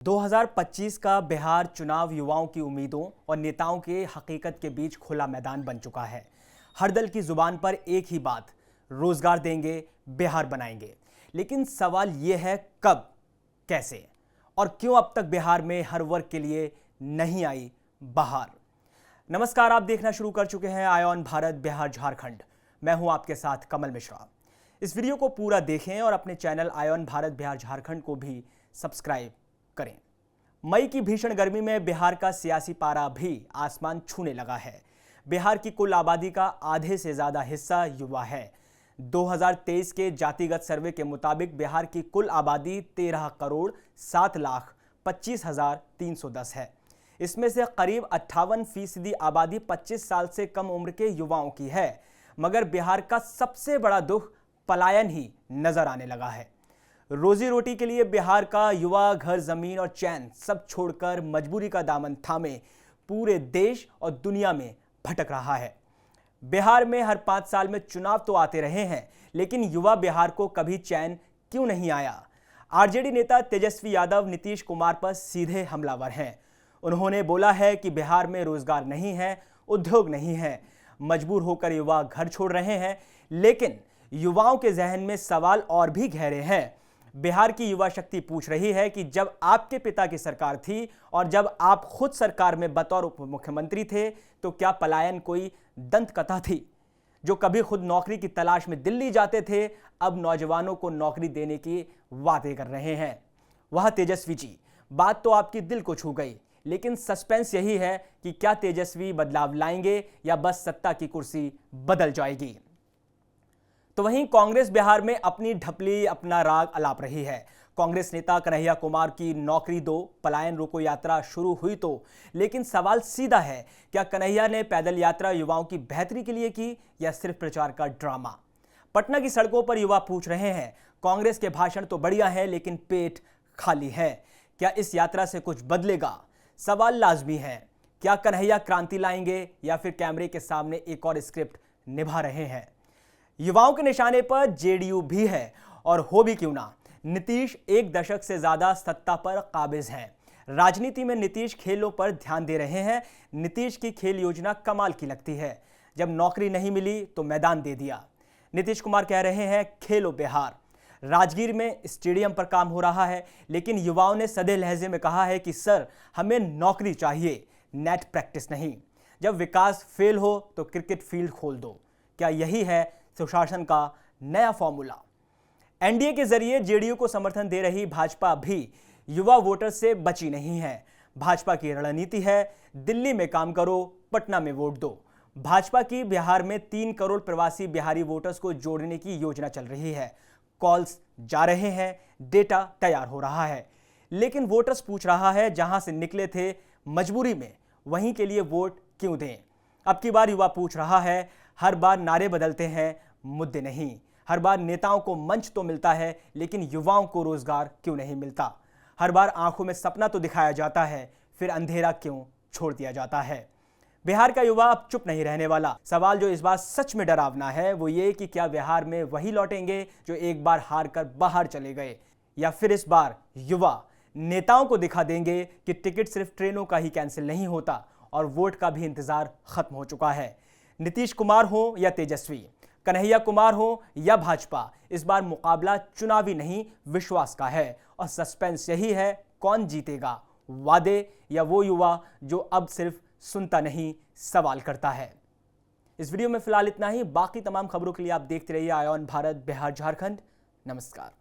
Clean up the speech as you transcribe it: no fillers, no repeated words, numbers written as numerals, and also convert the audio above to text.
2025 का बिहार चुनाव युवाओं की उम्मीदों और नेताओं के हकीकत के बीच खुला मैदान बन चुका है। हर दल की जुबान पर एक ही बात, रोजगार देंगे, बिहार बनाएंगे। लेकिन सवाल यह है कब, कैसे और क्यों अब तक बिहार में हर वर्ग के लिए नहीं आई बहार। नमस्कार, आप देखना शुरू कर चुके हैं आयोन भारत बिहार झारखंड। मैं हूं आपके साथ कमल मिश्रा। इस वीडियो को पूरा देखें और अपने चैनल आयोन भारत बिहार झारखंड को भी सब्सक्राइब करें। मई की भीषण गर्मी में बिहार का सियासी पारा भी आसमान छूने लगा है। बिहार की कुल आबादी का आधे से ज्यादा हिस्सा युवा है। 2023 के जातिगत सर्वे के मुताबिक बिहार की कुल आबादी 13,07,25,310 है। इसमें से करीब 58% आबादी 25 साल से कम उम्र के युवाओं की है। मगर बिहार का सबसे बड़ा दुख पलायन ही नजर आने लगा है। रोजी रोटी के लिए बिहार का युवा घर जमीन और चैन सब छोड़कर मजबूरी का दामन थामे पूरे देश और दुनिया में भटक रहा है। बिहार में हर 5 साल में चुनाव तो आते रहे हैं, लेकिन युवा बिहार को कभी चैन क्यों नहीं आया। आरजेडी नेता तेजस्वी यादव नीतीश कुमार पर सीधे हमलावर हैं। उन्होंने बोला है कि बिहार में रोजगार नहीं है, उद्योग नहीं है, मजबूर होकर युवा घर छोड़ रहे हैं। लेकिन युवाओं के जहन में सवाल और भी गहरे हैं। बिहार की युवा शक्ति पूछ रही है कि जब आपके पिता की सरकार थी और जब आप खुद सरकार में बतौर उप मुख्यमंत्री थे, तो क्या पलायन कोई दंत कथा थी? जो कभी खुद नौकरी की तलाश में दिल्ली जाते थे, अब नौजवानों को नौकरी देने की वादे कर रहे हैं। वह तेजस्वी जी, बात तो आपकी दिल को छू गई, लेकिन सस्पेंस यही है कि क्या तेजस्वी बदलाव लाएंगे या बस सत्ता की कुर्सी बदल जाएगी। तो वहीं कांग्रेस बिहार में अपनी ढपली, अपना राग अलाप रही है। कांग्रेस नेता कन्हैया कुमार की नौकरी दो, पलायन रोको यात्रा शुरू हुई तो, लेकिन सवाल सीधा है, क्या कन्हैया ने पैदल यात्रा युवाओं की बेहतरी के लिए की या सिर्फ प्रचार का ड्रामा? पटना की सड़कों पर युवा पूछ रहे हैं, कांग्रेस के भाषण तो बढ़िया है लेकिन पेट खाली है। क्या इस यात्रा से कुछ बदलेगा? सवाल लाजमी है। क्या कन्हैया क्रांति लाएंगे या फिर कैमरे के सामने एक और स्क्रिप्ट निभा रहे हैं? युवाओं के निशाने पर जेडीयू भी है, और हो भी क्यों ना। नीतीश 1 दशक से ज्यादा सत्ता पर काबिज हैं। राजनीति में नीतीश खेलों पर ध्यान दे रहे हैं। नीतीश की खेल योजना कमाल की लगती है। जब नौकरी नहीं मिली तो मैदान दे दिया। नीतीश कुमार कह रहे हैं खेलो बिहार। राजगीर में स्टेडियम पर काम हो रहा है, लेकिन युवाओं ने सधे लहजे में कहा है कि सर, हमें नौकरी चाहिए, नेट प्रैक्टिस नहीं। जब विकास फेल हो तो क्रिकेट फील्ड खोल दो। क्या यही है सुशासन का नया फॉर्मूला? एनडीए के जरिए जेडीयू को समर्थन दे रही भाजपा भी युवा वोटर से बची नहीं है। भाजपा की रणनीति है, दिल्ली में काम करो, पटना में वोट दो। भाजपा की बिहार में 3 करोड़ प्रवासी बिहारी वोटर्स को जोड़ने की योजना चल रही है। कॉल्स जा रहे हैं, डेटा तैयार हो रहा है, लेकिन वोटर्स पूछ रहा है, जहां से निकले थे मजबूरी में, वहीं के लिए वोट क्यों दें? अब की बार युवा पूछ रहा है, हर बार नारे बदलते हैं, मुद्दे नहीं। हर बार नेताओं को मंच तो मिलता है, लेकिन युवाओं को रोजगार क्यों नहीं मिलता? हर बार आंखों में सपना तो दिखाया जाता है, फिर अंधेरा क्यों छोड़ दिया जाता है? बिहार का युवा अब चुप नहीं रहने वाला। सवाल जो इस बार सच में डरावना है वो ये कि क्या बिहार में वही लौटेंगे जो एक बार हार कर बाहर चले गए, या फिर इस बार युवा नेताओं को दिखा देंगे कि टिकट सिर्फ ट्रेनों का ही कैंसिल नहीं होता और वोट का भी इंतजार खत्म हो चुका है। नीतीश कुमार हो या तेजस्वी, कन्हैया कुमार हो या भाजपा, इस बार मुकाबला चुनावी नहीं विश्वास का है। और सस्पेंस यही है, कौन जीतेगा, वादे या वो युवा जो अब सिर्फ सुनता नहीं सवाल करता है। इस वीडियो में फिलहाल इतना ही। बाकी तमाम खबरों के लिए आप देखते रहिए आयोन भारत बिहार झारखंड। नमस्कार।